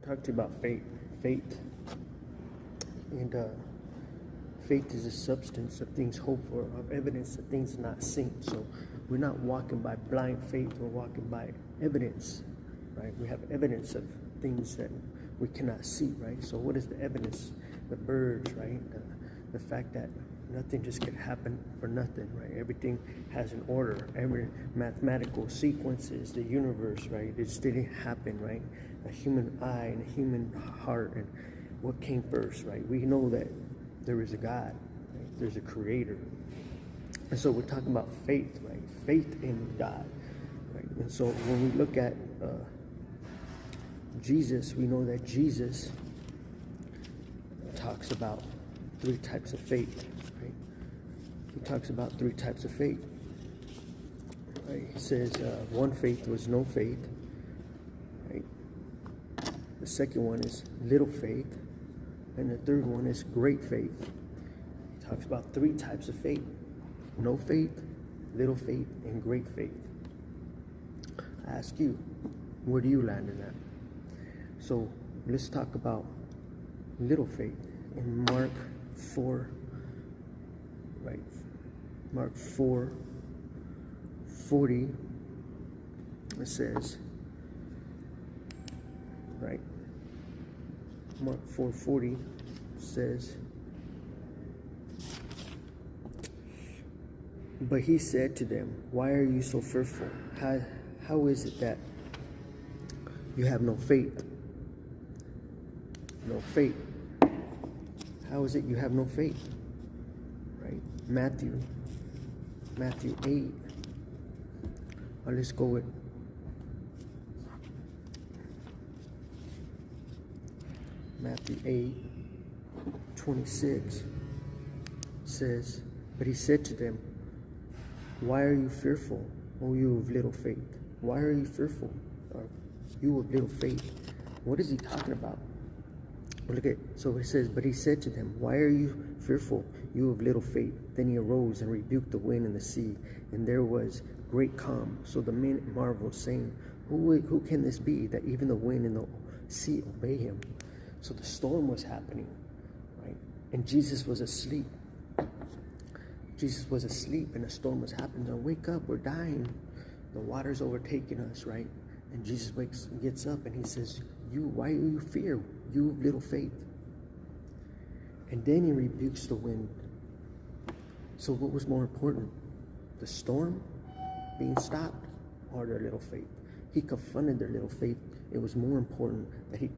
talk to you about faith. Faith. And faith is a substance of things hoped for, of evidence of things not seen. So we're not walking by blind faith, we're walking by evidence, right? We have evidence of things that we cannot see, right? So what is the evidence? The birds, right? The fact that nothing just can happen for nothing, right? Everything has an order, every mathematical sequences, the universe, right? It just didn't happen, right? A human eye and a human heart, and what came first, right? We know that there is a God, right? There's a creator. And so we're talking about faith, right? Faith in God, right? And so when we look at Jesus, we know that Jesus talks about three types of faith, right? He talks about three types of faith, right? He says one faith was no faith, right? The second one is little faith, and the third one is great faith. He talks about three types of faith: no faith, little faith, and great faith. I ask you, where do you land in that? So let's talk about little faith in Mark 4, right? Mark 4:40. It says, right? Mark 4:40 says, but he said to them, why are you so fearful? How is it that you have no faith? No faith. How is it you have no faith? Right? Matthew 8. Let's go with Matthew 8:26 says, but he said to them, why are you fearful, O you of little faith? Why are you fearful, or you of little faith? What is he talking about? Look at, so it says, but he said to them, why are you fearful, you of little faith? Then he arose and rebuked the wind and the sea, and there was great calm. So the men marveled, saying, who can this be, that even the wind and the sea obey him? So the storm was happening, right? And Jesus was asleep. Jesus was asleep, and the storm was happening. Now, wake up, we're dying. The water's overtaking us, right? And Jesus gets up, and he says, why do you fear, you of little faith? And then he rebukes the wind. So what was more important? The storm being stopped, or their little faith? He confronted their little faith. It was more important that he